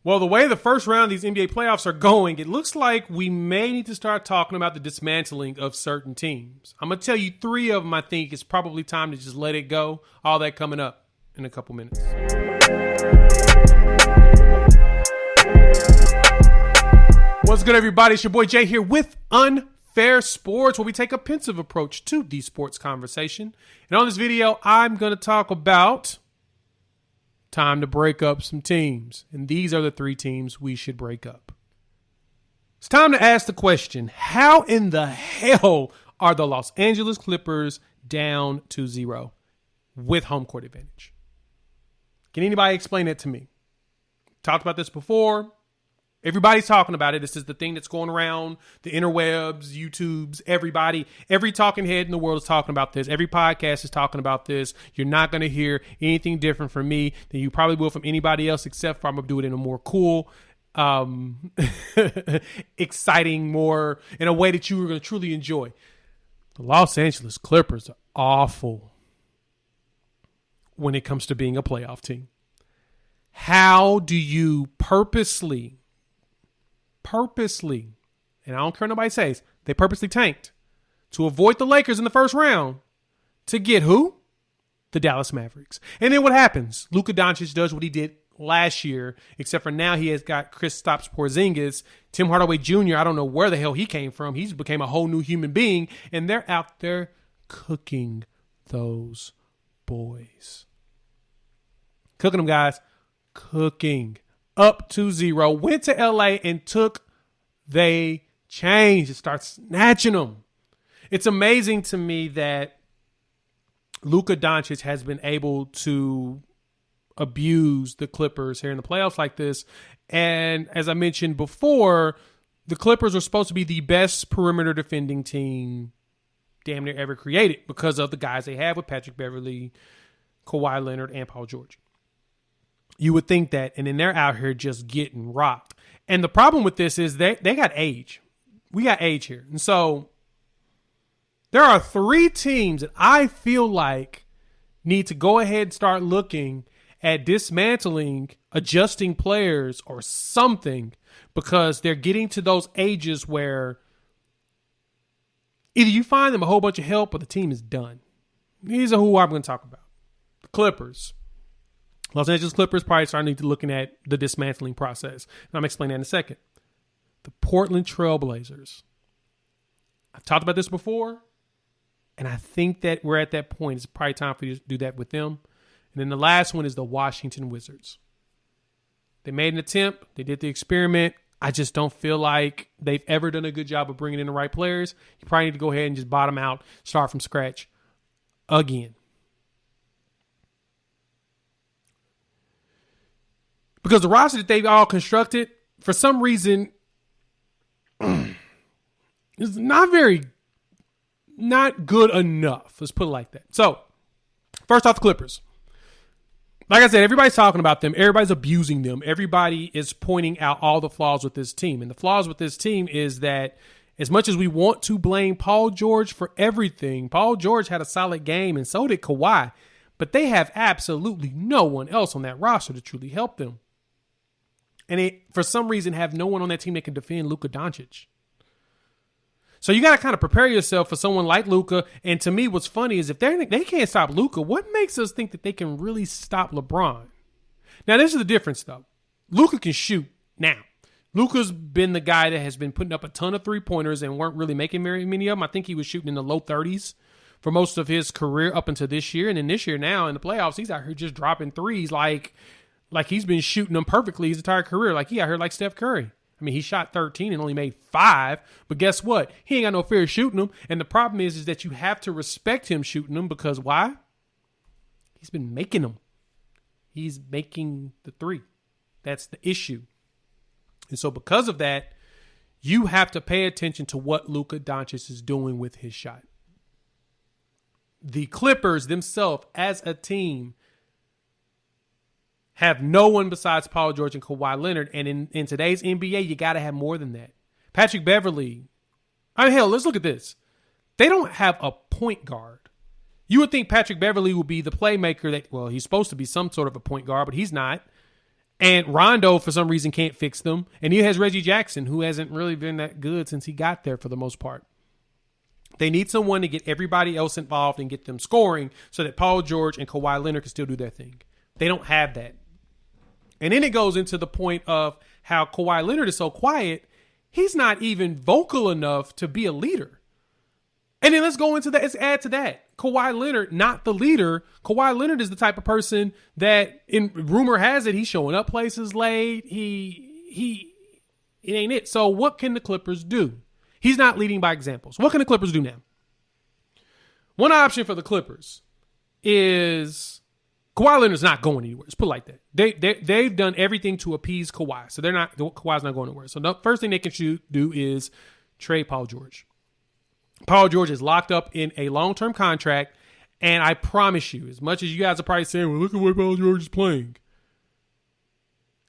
Well, the way the first round of these NBA playoffs are going, it looks like we may need to start talking about the dismantling of certain teams. I'm going to tell you 3 of them. I think it's probably time to just let it go. All that coming up in a couple minutes. What's good, everybody? It's your boy Jay here with Unfair Sports, where we take a pensive approach to the sports conversation. And on this video, I'm going to talk about time to break up some teams. And these are the 3 teams we should break up. It's time to ask the question, how in the hell are the Los Angeles Clippers down 2-0 with home court advantage? Can anybody explain that to me? Talked about this before. Everybody's talking about it. This is the thing that's going around the interwebs, YouTubes, everybody. Every talking head in the world is talking about this. Every podcast is talking about this. You're not going to hear anything different from me than you probably will from anybody else, except for I'm going to do it in a more cool, exciting, more in a way that you are going to truly enjoy. The Los Angeles Clippers are awful when it comes to being a playoff team. How do you purposely, and I don't care what nobody says, they purposely tanked to avoid the Lakers in the first round to get who? The Dallas Mavericks. And then what happens? Luka Doncic does what he did last year, except for now he has got Kristaps Porzingis, Tim Hardaway Jr. I don't know where the hell he came from. He's became a whole new human being, and they're out there cooking those boys. Cooking them, guys. Cooking. Up 2-0, went to LA and they changed and start snatching them. It's amazing to me that Luka Doncic has been able to abuse the Clippers here in the playoffs like this. And as I mentioned before, the Clippers are supposed to be the best perimeter defending team damn near ever created because of the guys they have with Patrick Beverley, Kawhi Leonard, and Paul George. You would think that, and then they're out here just getting rocked. And the problem with this is they got age. We got age here. And so there are 3 teams that I feel like need to go ahead and start looking at dismantling, adjusting players or something, because they're getting to those ages where either you find them a whole bunch of help or the team is done. These are who I'm going to talk about. The Clippers. Los Angeles Clippers probably starting to looking at the dismantling process. And I'm going to explain that in a second. The Portland Trailblazers. I've talked about this before, and I think that we're at that point. It's probably time for you to do that with them. And then the last one is the Washington Wizards. They made an attempt. They did the experiment. I just don't feel like they've ever done a good job of bringing in the right players. You probably need to go ahead and just bottom out, start from scratch again. Because the roster that they've all constructed, for some reason, is not good enough. Let's put it like that. So, first off, the Clippers. Like I said, everybody's talking about them. Everybody's abusing them. Everybody is pointing out all the flaws with this team. And the flaws with this team is that as much as we want to blame Paul George for everything, Paul George had a solid game, and so did Kawhi. But they have absolutely no one else on that roster to truly help them. And they, for some reason, have no one on that team that can defend Luka Doncic. So you got to kind of prepare yourself for someone like Luka. And to me, what's funny is if they can't stop Luka, what makes us think that they can really stop LeBron? Now, this is the difference, though. Luka can shoot now. Luka's been the guy that has been putting up a ton of three-pointers and weren't really making very many of them. I think he was shooting in the low 30s for most of his career up until this year. And then this year now in the playoffs, he's out here just dropping threes like he's been shooting them perfectly his entire career. Like he out here like Steph Curry. I mean, he shot 13 and only made 5. But guess what? He ain't got no fear of shooting them. And the problem is that you have to respect him shooting them because why? He's been making them. He's making the 3. That's the issue. And so because of that, you have to pay attention to what Luka Doncic is doing with his shot. The Clippers themselves as a team have no one besides Paul George and Kawhi Leonard. And in today's NBA, you got to have more than that. Patrick Beverley. I mean, hell, let's look at this. They don't have a point guard. You would think Patrick Beverley would be the playmaker that, well, he's supposed to be some sort of a point guard, but he's not. And Rondo, for some reason, can't fix them. And he has Reggie Jackson, who hasn't really been that good since he got there for the most part. They need someone to get everybody else involved and get them scoring so that Paul George and Kawhi Leonard can still do their thing. They don't have that. And then it goes into the point of how Kawhi Leonard is so quiet, he's not even vocal enough to be a leader. And then let's go into that. Let's add to that. Kawhi Leonard, not the leader. Kawhi Leonard is the type of person that, in rumor has it, he's showing up places late. It ain't it. So what can the Clippers do? He's not leading by examples. What can the Clippers do now? One option for the Clippers is Kawhi Leonard's not going anywhere. Let's put it like that. They've done everything to appease Kawhi, so Kawhi's not going anywhere. So the first thing they can do is trade Paul George. Paul George is locked up in a long-term contract, and I promise you, as much as you guys are probably saying, well, look at where Paul George is playing.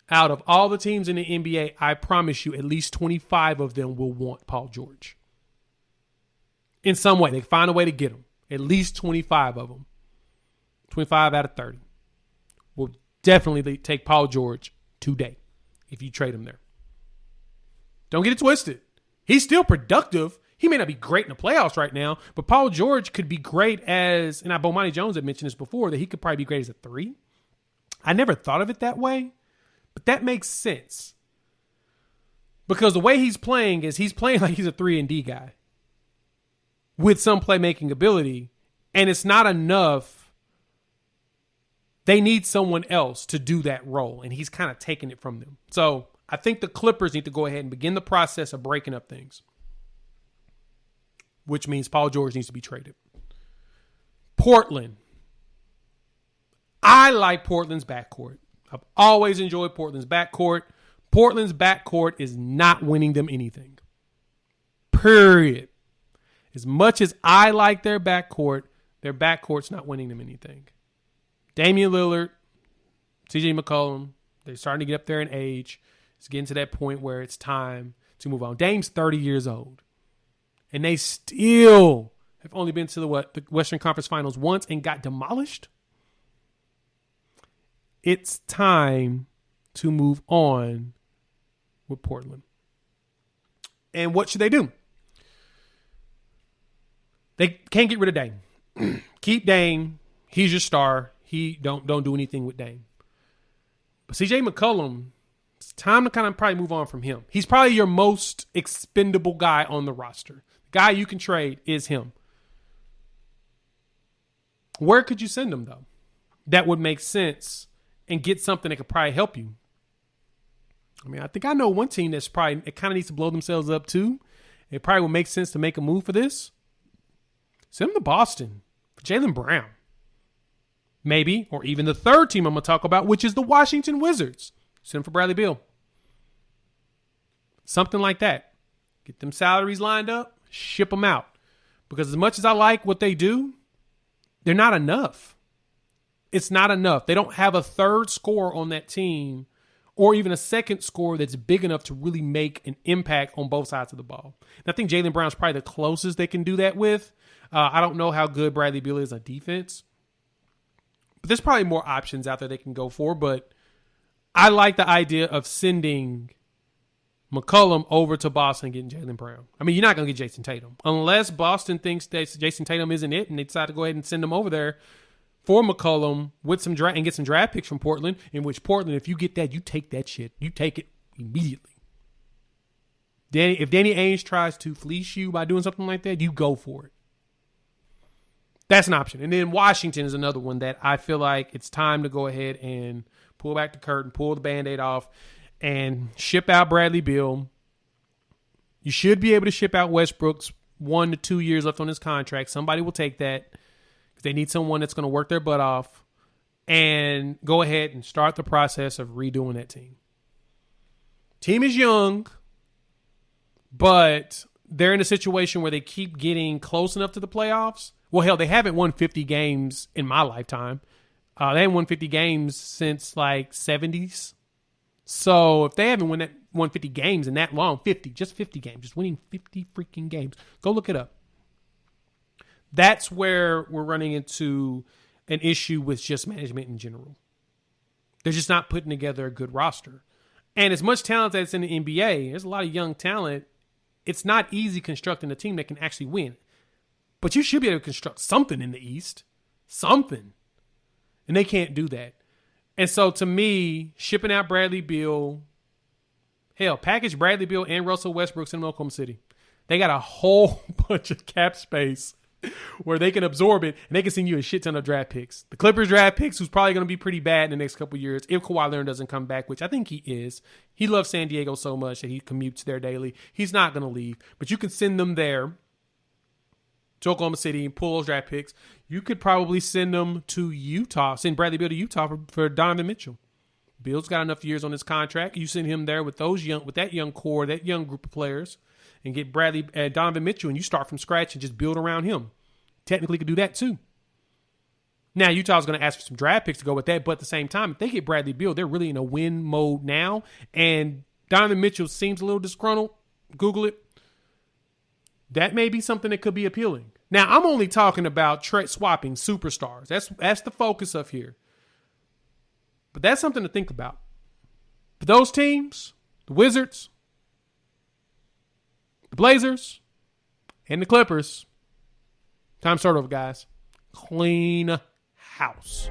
Out of all the teams in the NBA, I promise you at least 25 of them will want Paul George. In some way. They find a way to get him. At least 25 of them. 25 out of 30. Will definitely take Paul George today if you trade him there. Don't get it twisted. He's still productive. He may not be great in the playoffs right now, but Paul George could be great as, and Bomani Jones had mentioned this before, that he could probably be great as a 3. I never thought of it that way. But that makes sense. Because the way he's playing is he's playing like he's a 3-and-D guy. With some playmaking ability. And it's not enough. They need someone else to do that role. And he's kind of taking it from them. So I think the Clippers need to go ahead and begin the process of breaking up things. Which means Paul George needs to be traded. Portland. I like Portland's backcourt. I've always enjoyed Portland's backcourt. Portland's backcourt is not winning them anything. Period. As much as I like their backcourt's not winning them anything. Damian Lillard, CJ McCollum, they're starting to get up there in age. It's getting to that point where it's time to move on. Dame's 30 years old. And they still have only been to the Western Conference Finals once and got demolished. It's time to move on with Portland. And what should they do? They can't get rid of Dame. Keep Dame. He's your star. He don't do anything with Dame. But CJ McCollum, it's time to kind of probably move on from him. He's probably your most expendable guy on the roster. The guy you can trade is him. Where could you send him, though? That would make sense. And get something that could probably help you. I mean, I think I know one team that's probably, it kind of needs to blow themselves up too. It probably would make sense to make a move for this. Send them to Boston for Jaylen Brown. Maybe, or even the third team I'm going to talk about, which is the Washington Wizards. Send them for Bradley Beal. Something like that. Get them salaries lined up, ship them out. Because as much as I like what they do, they're not enough. It's not enough. They don't have a third scorer on that team or even a second scorer that's big enough to really make an impact on both sides of the ball. And I think Jaylen Brown's probably the closest they can do that with. I don't know how good Bradley Beal is on defense. But there's probably more options out there they can go for. But I like the idea of sending McCollum over to Boston and getting Jaylen Brown. I mean, you're not going to get Jason Tatum. Unless Boston thinks that Jason Tatum isn't it and they decide to go ahead and send him over there for McCollum with some and get some draft picks from Portland, in which Portland, if you get that, you take that shit. You take it immediately. If Danny Ainge tries to fleece you by doing something like that, you go for it. That's an option. And then Washington is another one that I feel like it's time to go ahead and pull back the curtain, pull the Band-Aid off, and ship out Bradley Beal. You should be able to ship out Westbrook's 1 to 2 years left on his contract. Somebody will take that. They need someone that's going to work their butt off and go ahead and start the process of redoing that team. Team is young, but they're in a situation where they keep getting close enough to the playoffs. Well, hell, they haven't won 50 games in my lifetime. They haven't won 50 games since like 70s. So if they haven't won 50 games in that long, 50 games, just winning 50 freaking games. Go look it up. That's where we're running into an issue with just management in general. They're just not putting together a good roster. And as much talent that's in the NBA, there's a lot of young talent. It's not easy constructing a team that can actually win. But you should be able to construct something in the East. Something. And they can't do that. And so to me, shipping out Bradley Beal, hell, package Bradley Beal and Russell Westbrook in Oklahoma City. They got a whole bunch of cap space where they can absorb it and they can send you a shit ton of draft picks. The Clippers draft picks, who's probably going to be pretty bad in the next couple of years if Kawhi Leonard doesn't come back, which I think he is. He loves San Diego so much that he commutes there daily. He's not going to leave, but you can send them there to Oklahoma City and pull those draft picks. You could probably send them to Utah, send Bradley Beal to Utah for Donovan Mitchell. Beal's got enough years on his contract. You send him there with that young core, that young group of players, and get Donovan Mitchell, and you start from scratch and just build around him. Technically could do that too. Now, Utah's going to ask for some draft picks to go with that, but at the same time, if they get Bradley Beal, they're really in a win mode now, and Donovan Mitchell seems a little disgruntled. Google it. That may be something that could be appealing. Now, I'm only talking about swapping superstars. That's the focus of here. But that's something to think about. For those teams, the Wizards, the Blazers, and the Clippers, time to start over, guys. Clean house.